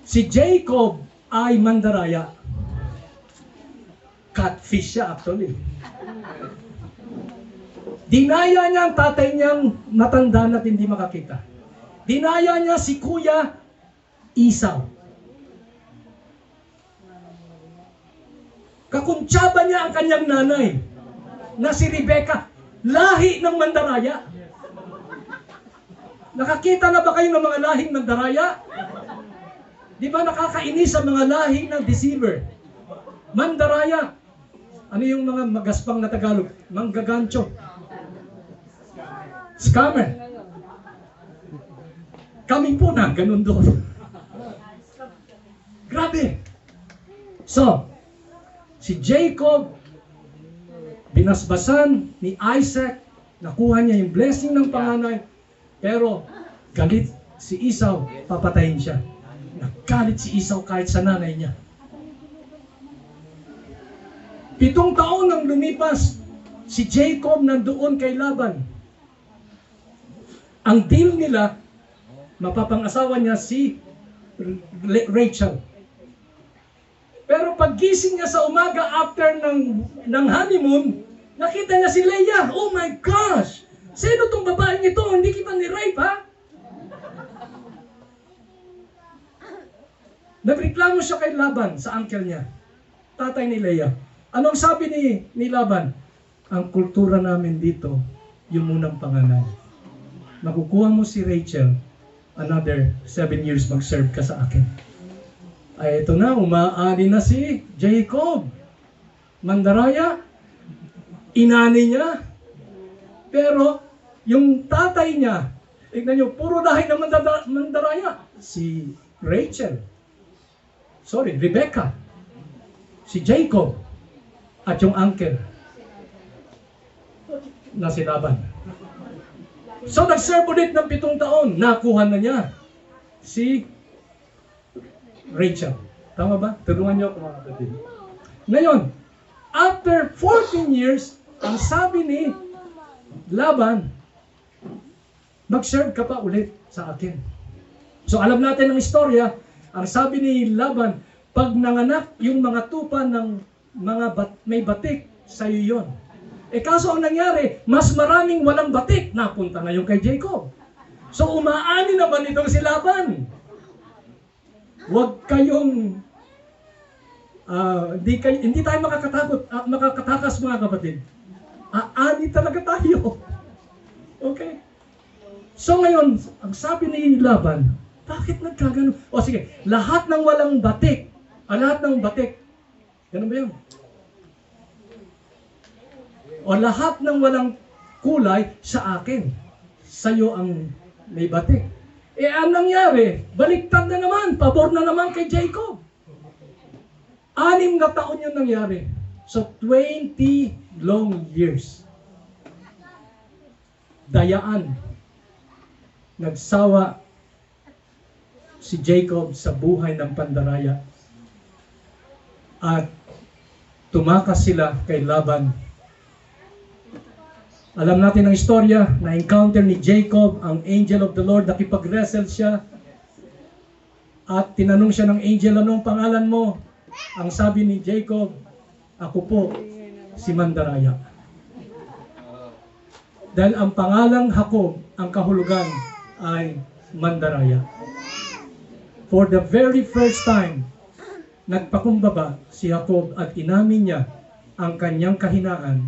Si Jacob ay mandaraya. Catfish siya actually. Dinaya niya ang tatay niyang matanda na hindi makakita. Dinaya niya si Kuya Esau. Kakuntsaba niya ang kanyang nanay na si Rebecca. Lahi ng mandaraya. Nakakita na ba kayo ng mga lahing mandaraya? Di ba nakakainis sa mga lahi ng deceiver? Mandaraya. Ano yung mga magaspang na Tagalog? Manggagancho. Scammer. Kami po na, ganun doon. Grabe. So, si Jacob, binasbasan ni Isaac, nakuha niya yung blessing ng panganay, pero galit si Esau, papatayin siya. Naggalit si Esau kahit sa nanay niya. 7 taon nang lumipas, si Jacob nandoon kay Laban. Ang deal nila, mapapang-asawa niya si Rachel. Pero paggising niya sa umaga after ng honeymoon, nakita niya si Leah. Oh my gosh! Sino tong babaeng ito? Hindi kita ni-rape, ha? Nagreklamo siya kay Laban sa uncle niya, tatay ni Leah. Anong sabi ni Laban? Ang kultura namin dito, yung munang panganay. Makukuha mo si Rachel, another 7 years mag-serve ka sa akin. Ay, ito na, umaani na si Jacob. Mandaraya, inani niya. Pero, yung tatay niya, tignan niyo, puro dahil ng mandaraya. Si Rachel. Sorry, Rebecca. Si Jacob. At yung uncle na si Laban. So, nag-serve ulit ng 7 taon. Nakuha na niya si Rachel. Tama ba? Tulungan niyo ako mga kapatid. Ngayon, after 14 years, ang sabi Laban, mag-serve ka pa ulit sa akin. So alam natin ang istorya, ang sabi ni Laban, pag nanganak yung mga tupa ng may batik, sa'yo yun. Kaso ang nangyari, mas maraming walang batik, napunta na yung kay Jacob. So umaani naman itong si Laban. Huwag kayong, hindi tayo makakatakas mga kapatid. Aani talaga tayo. Okay? So ngayon, ang sabi ni Laban, bakit nagkagano? O sige, lahat ng walang batik, lahat ng batik, ganun ba yun? O lahat ng walang kulay sa akin, sa'yo ang may batik. Ang nangyari, baliktad na naman, pabor na naman kay Jacob. 6 na taon yung nangyari. So 20 long years. Dayaan. Nagsawa si Jacob sa buhay ng pandaraya. At tumakas sila kay Laban. Alam natin ang istorya, na-encounter ni Jacob ang angel of the Lord, nakipag-wrestle siya. At tinanong siya ng angel, anong pangalan mo? Ang sabi ni Jacob, ako po, si Mandaraya. Dahil ang pangalang Jacob, ang kahulugan ay Mandaraya. For the very first time, nagpakumbaba si Jacob at inamin niya ang kanyang kahinaan,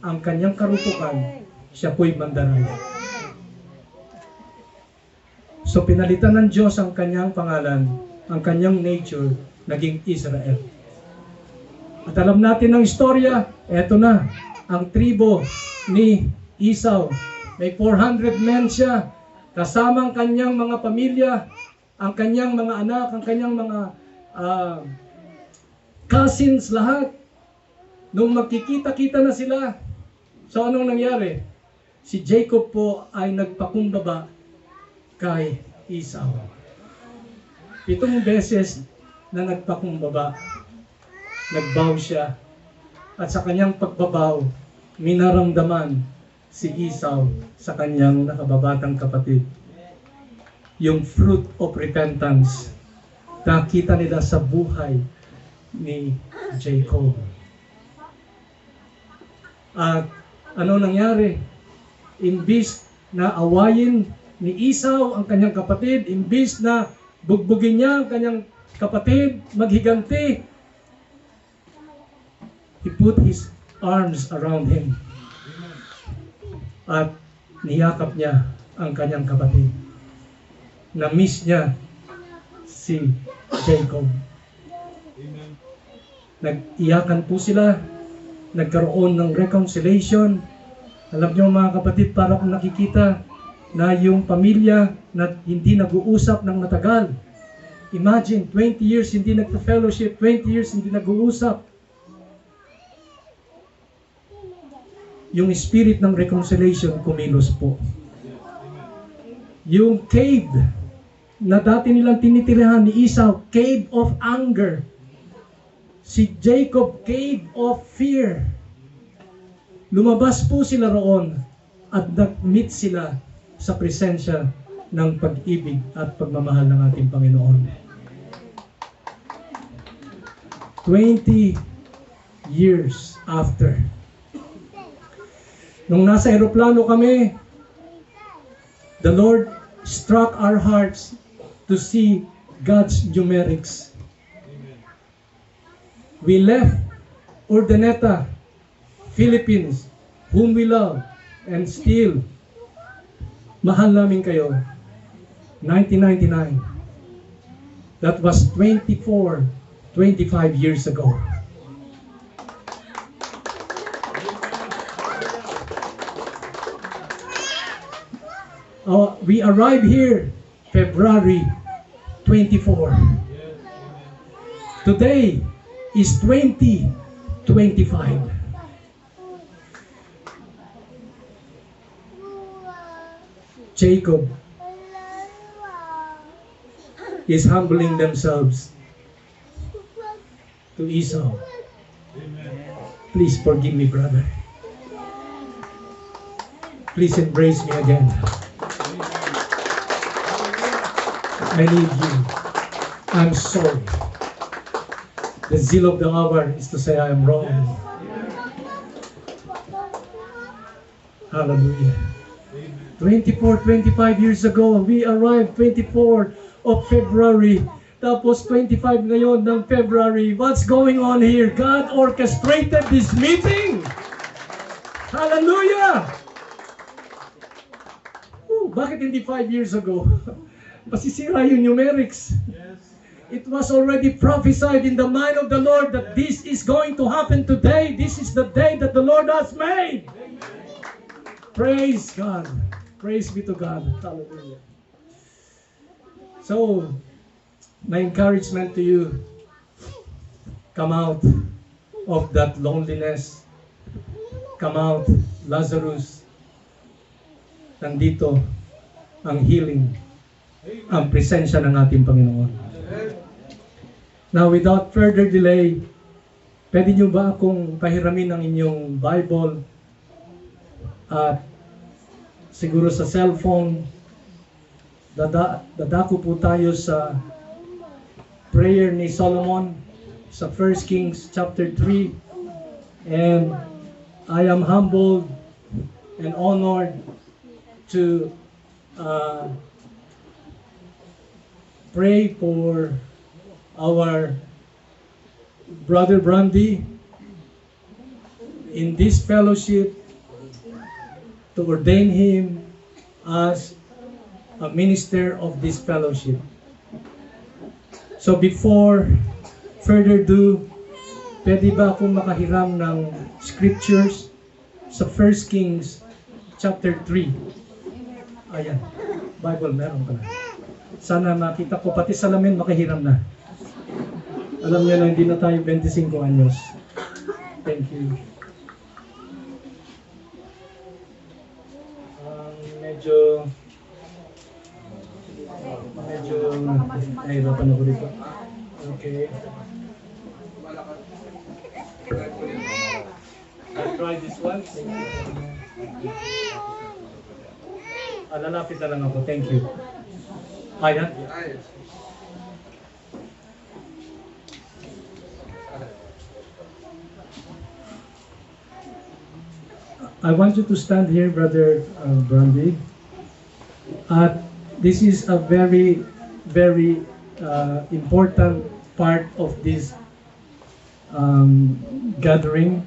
ang kanyang karupukan, siya po'y Mandaraya. So pinalitan ng Diyos ang kanyang pangalan, ang kanyang nature, naging Israel. At alam natin ang istorya, eto na, ang tribo ni Esau. May 400 men siya, kasama ang kanyang mga pamilya, ang kanyang mga anak, ang kanyang mga cousins, lahat. Nung magkikita-kita na sila, so anong nangyari? Si Jacob po ay nagpakumbaba kay Esau. 7 beses na nagpakumbaba, nagbow siya, at sa kanyang pagbabaw, minaramdaman si Esau sa kanyang nakababatang kapatid. Yung fruit of repentance, nakita nila sa buhay ni Jacob. At ano nangyari? Imbis na awayin ni Esau ang kanyang kapatid, imbis na bugbugin niya ang kanyang kapatid, maghiganti, he put his arms around him at niyakap niya ang kanyang kapatid. Na-miss niya si Jacob. Nag-iyakan po sila, nagkaroon ng reconciliation. Alam niyo mga kapatid, para kung nakikita na yung pamilya na hindi nag-uusap ng matagal. Imagine, 20 years hindi nagpa-fellowship, 20 years hindi nag-uusap. Yung spirit ng reconciliation kumilos po. Yung cave na dati nilang tinitirahan ni Esau, cave of anger. Si Jacob, cave of fear. Lumabas po sila roon at nag-meet sila sa presensya ng pag-ibig at pagmamahal ng ating Panginoon. 20 years after. Nung nasa eroplano kami, the Lord struck our hearts to see God's numerics. We left Urdaneta, Philippines, whom we love, and still, mahal namin kayo. 1999. That was 25 years ago. We arrived here February 24. Today is 2025. Jacob is humbling themselves to Esau. Please forgive me, brother. please embrace me again. I need you. I'm sorry. The zeal of the hour is to say I am wrong. Hallelujah. 24, 25 years ago, we arrived 24 of February. Tapos 25 ngayon ng February. What's going on here? God orchestrated this meeting. Hallelujah! Bakit hindi 5 years ago? Masisira yung numerics. It was already prophesied in the mind of the Lord that this is going to happen today. This is the day that the Lord has made. Praise God. Praise be to God. Hallelujah. So, my encouragement to you, come out of that loneliness. Come out, Lazarus. Nandito ang healing, ang presensya ng ating Panginoon. Now, without further delay, pwede nyo ba akong pahiramin ang inyong Bible at siguro sa cellphone, dadako po tayo sa prayer ni Solomon sa 1 Kings chapter 3. And I am humbled and honored to pray for our brother Brandy in this fellowship, to ordain him as a minister of this fellowship. So before further ado, pwede ba akong makahiram ng scriptures sa 1 Kings chapter 3? Ayan, Bible, meron ka na. Sana makita ko, pati salamin makahiram na. Alam niyo na, hindi na tayo 25 anyos. Thank you. Medyo nahirapan ako dito. Okay. I'll try this one. Thank you. Lalapit na lang ako. Thank you. Ayan. I want you to stand here, Brother Brandy. This is a very, very important part of this gathering.